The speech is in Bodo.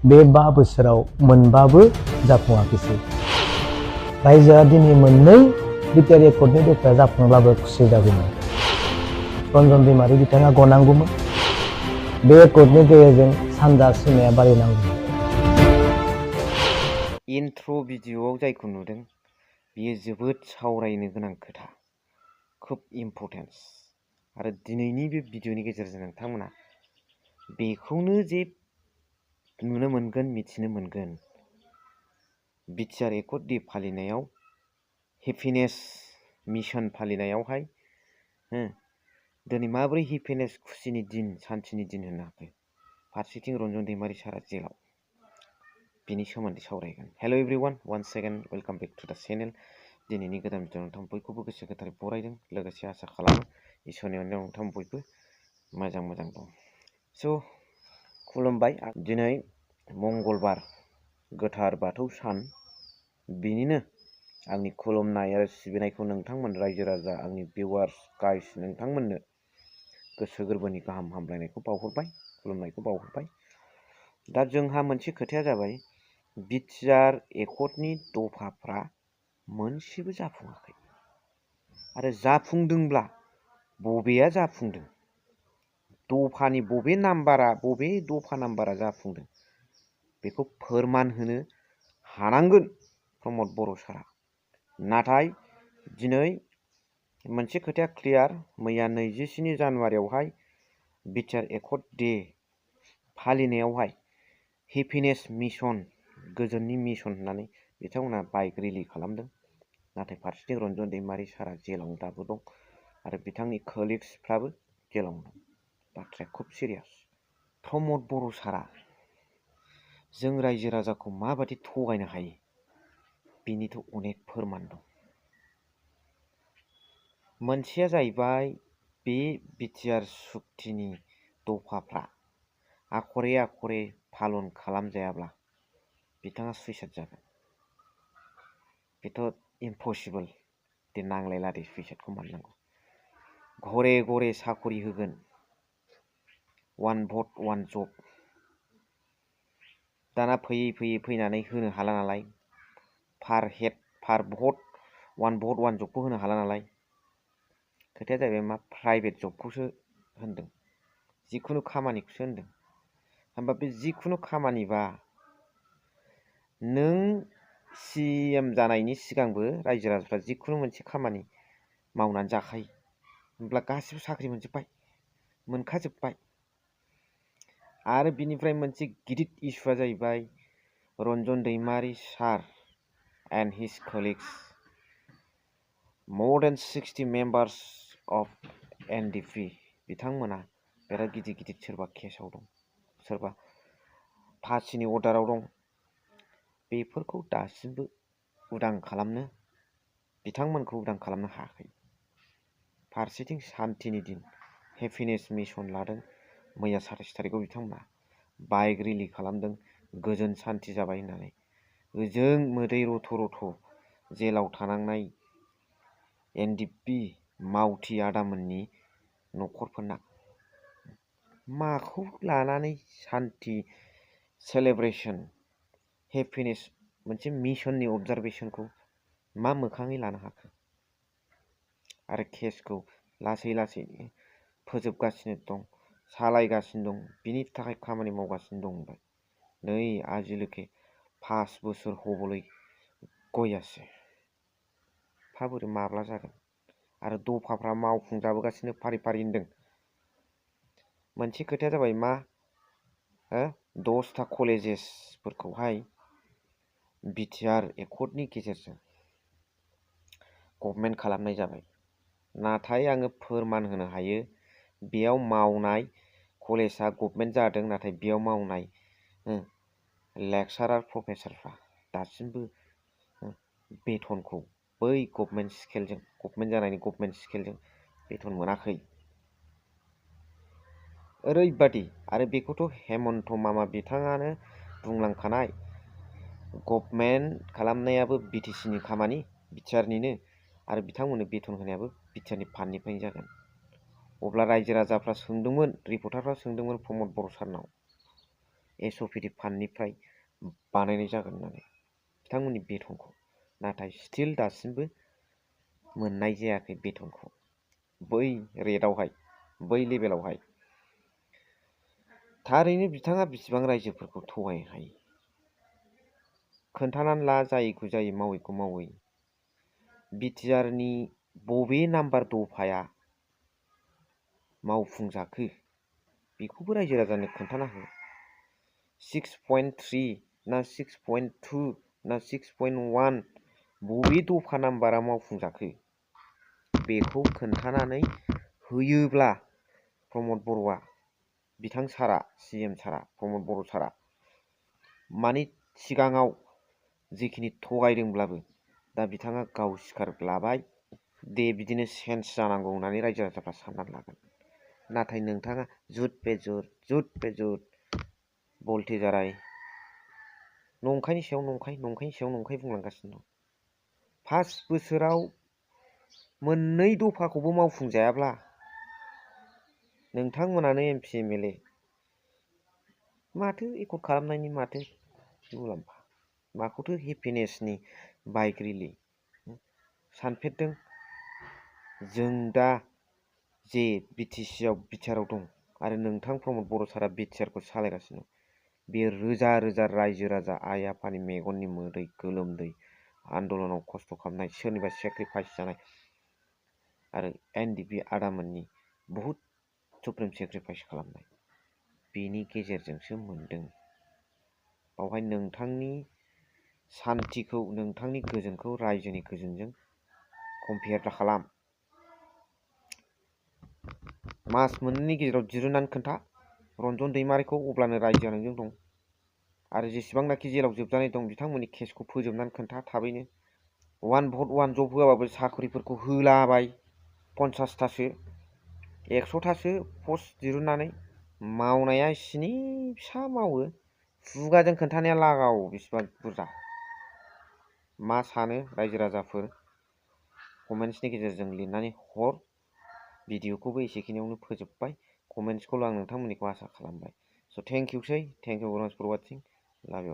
बे 5 बोसोराव मोनबाबो जाफुङाखैसै। रायजोआ दिनै मोननै बिटिआर एकर्डनि दफाया जाफुंब्लाबो खुसि जागौमोन। रन्जन दैमारि बिथाङा गनांगौमोन। बे एकर्डनि गेजेरजों सानजा सिमाया बारायनांगौमोन। इन्ट्र' भिडिअ'आव जायखौ नुदों बियो जोबोद सावरायनो गोनां खोथा, खोब इम्परटेन्स। आरो दिनैनि बे भिडिअ'नि गेजेरजों नोंथांमोना बेखौनो जे नुनो मोनगोन, मिथिनो मोनगोन, बिटिआर एकर्ड डे फालिनायाव, हेपिनेस मिशन फालिनायावहाय दिनै माबोरै हेपिनेस खुसिनि दिन, सान्थिनि दिन होनो हाखो। फारसेथिं रन्जन दैमारि सारा जेलाव, बिनि सोमोन्दै सावरायगोन। Hello' everyone, one second welcome back to the channel. दिनैनि गोदान भिडिअ नोंथां बयखौबो गोसो गोथारै बरायदों, लोगोसे आसा खालामो इसोरनि अननायाव नोंथां बयबो मोजां दं। स' खुलुमबाय। दिनै मंगलबार, गोथार बाथौ सान। बिनिनो आंनि खुलुमनाय आरो सिबिनायखौ नोंथांमोन रायजो राजा, आंनि भिउवार्स गाइस, नोंथांमोननो गोसो गोरबोनि गाहाम हामलायनायखौ बावहरबाय, खुलुमनायखौ बावहरबाय। दा जोंहा मोनसे खोथाया जाबाय, बिटिआर एकर्डनि दफाफ्रा मोनसेबो जाफुङाखै। आरो जाफुंदोंब्ला बबेया जाफुंदों, दफानि बबे दफा नाम्बारा जाफुंदों, बेखौ फोरमान होनो हानांगोन प्रमद बर' सारा। नाथाय दिनै मोनसे खोथाया क्लियार, मैया 27 जानुवारियावहाय बिटिआर एकर्ड डे फालिनायावहाय हेपिनेस मिशन, गोजोननि मिशन होननानै बिथांमोना बाइक रेलि खालामदों। नाथाय फारसेथिं रन्जन दैमारि सारा जेलाव दाबो दं आरो बिथांनि कलिग्सफ्राबो जेलाव दं। बाथ्राया खुब सिरियास। प्रमद बर' सारा जों रायजो राजाखौ माबादि थगायनो हायो, बिनिथ' अनेक फोरमान दं। मोनसेया जाहैबाय, बे बिटिआर सुक्तिनि दफाफ्रा आखरे आखरे फालन खालामजायाब्ला बिथाङा सुइसाइड जागोन। बेथ' इम्पसिबोल। दे नांलायला दे, सुइसाइडखौ मानो नांगौ। घरे घरे साखरि होगोन, 1 भट 1 जब। दाना फैनानै होनो हाला नालाय, पार हेड पार भट 1 भट 1 जबखौ होनो हाला नालाय। खोथाया जाहैबाय मा, प्राइभेट जबखौसो होनदों, जिखुनु खामानिखौसो होनदों। होमबा बे जिखुनु खामानिबा नों CM जानायनि सिगांबो रायजो राजाफ्रा जिखुनु मोनसे खामानि मावनानै जाखायो। होमब्ला गासिबो साख्रि मोनखाजोब्बाय। आरो बिनिफ्राय मोनसे गिदिर इस्युआ जाहैबाय, Ranjan Daimari sir and his colleagues, more than 60 members of NDP, बिथांमोना बिराद गिदिर सोरबा केसाव दं, सोरबा फासिनि अर्डाराव दं। बेफोरखौ दासिमबो बिथांमोनखौ उदां खालामनो हायाखै। फारसेथिं सान्थिनि दिन, हेपिनेस मिशन लादों। मैया 27 थारिखआव बिथांमोना बाइक रेलि खालामदों, गोजोन सान्थि जाबाय होननानै। ओजों मोदै रथ' जेलाव थानांनाय NDP मावथि आदामोननि न'खरफोरना माखौ लानानै सान्थि सेलेब्रेसन, हेपिनेस मोनसे मिशननि अबजारभेसनखौ मा मोखाङै लानो हाखो। आरो केसखौ लासै फोजोबगासिनो दं, सालायगासिनो दं, बिनि थाखाय खामानि मावगासिनो दं। नै आजिलके 5 बोसोर हबलै गयासै। बोरै माब्ला जागोन। आरो दफाफ्रा मावफुंजाबोगासिनो फारि होनदों। मोनसे खोथाया जाबाय मा, 10टा कलेजेसफोरखौहाय बिटिआर एकर्डनि गेजेरजों गभर्नमेन्ट खालामनाय जाबाय। नाथाय आङो फोरमान होनो हायो, बेयाव मावनाय कलेजआ गभर्नमेन्ट जादों, नाथाय बेयाव मावनाय लेक्सारार प्रफेसारफ्रा दासिमबो बेथनखौ बै गभर्नमेन्ट जानायनि गभर्नमेन्ट स्केलजों बेथन मोनाखै। ओरैबादि, आरो बेखौथ' हेमन्त मामा बिथाङानो बुंलांखानाय, गभर्नमेन्ट खालामनायाबो बिटिसिनि खामानि, बिटिआरनिनो, आरो बिथांमोननो बेथन होनायाबो बिटिआरनि फान्डनिफ्रायनो जागोन। अब्ला रायजो राजाफ्रा सोंदोंमोन, रिपर्टारफ्रा सोंदोंमोन प्रमद बर' सारनाव, एसअपिडि फान्डनिफ्राय बानायनाय जागोन होननानै बिथांमोननि बेथनखौ, नाथाय स्टिल दासिमबो मोननाय जायाखै बेथनखौ बै रेटआवहाय, बै लेभेलावहाय। थारैनो बिथाङा बेसेबां रायजोफोरखौ थगायनो हायो? खोन्थानानै ला, जायैखौ जायै मावैखौ मावै। बिटिआरनि बबे नाम्बार दफाया मावफुंजाखो बेखौबो रायजो राजानो खोन्थाना हो। 6.3 ना 6.2 ना 6.1 बबे दफा नाम्बारा मावफुंजाखो बेखौ खोन्थानानै होयोब्ला प्रमद बर'आ, बिथां सारा, CM सारा, प्रमद बर' सारा, माने सिगाङाव जिखिनि थगायदोंब्लाबो दा बिथाङा गाव सिखार लाबाय, दे बिदिनो चेन्ज जानांगौ होननानै रायजो राजाफ्रा साननानै लागोन। नाथाय नोंथाङा जुद बेजुद भल्टे जाराय नंखायनि सायाव नंखाय, नंखायनि सायाव नंखाय बुंलांगासिनो दं। 5 बोसोराव मोननै दफाखौबो मावफुंजायाब्ला नोंथांमोनानो MP MLA माथो एकर्ड खालामनायनि माथो मुलाम्फा, माखौथो हेपिनेसनि बाइक रिलि सानफेरदों? जों दा जे बिटिआरआव दं आरो नोंथां प्रमद बर' सारा बिटिआरखौ सालायगासिनो दं, बेयो रोजा रोजा रायजो राजा आइ आफानि मेगननि मोदै गोलोमदै आन्दलनाव खस्थ' खालामनाय, सोरनिबा सेक्रिफाइस जानाय आरो NDP आदामोननि बहुद सुप्रिम सेक्रिफाइस खालामनाय, बेनि गेजेरजोंसो मोनदों। बावहाय नोंथांनि सान्थिखौ, नोंथांनि गोजोनखौ रायजोनि गोजोनजों कम्पेयार दा खालाम। मास मोननैनि गेजेराव दिरुननानै खोन्था रन्जन दैमारिखौ, अब्लानो रायजोआ नोंजों दं। आरो जेसेबांनाखि जेलाव जोबजानाय दं बिथांमोननि केसखौ फोजोबनानै खोन्था थाबैनो। 1 भट 1 जब होआबाबो साख्रिफोरखौ होलाबाय 50थासो 100थासो पस्ट दिरुननानै। मावनाया सिनि फिसा मावो, खुगाजों खोन्थानाया लागाव बेसेबां बुरजा। मा सानो रायजो राजाफोर? कमेन्ट्सनि गेजेरजों लिरनानै हर। भिडिअखौबो एसेखिनियावनो फोजोबबाय। कमेन्ट्सखौल' आं नोंथांमोननिखौ आसा खालामबाय। स' थेंक इउसै, थेंक इउ भेरि माच फर वाचिं, लाभ इउ अल।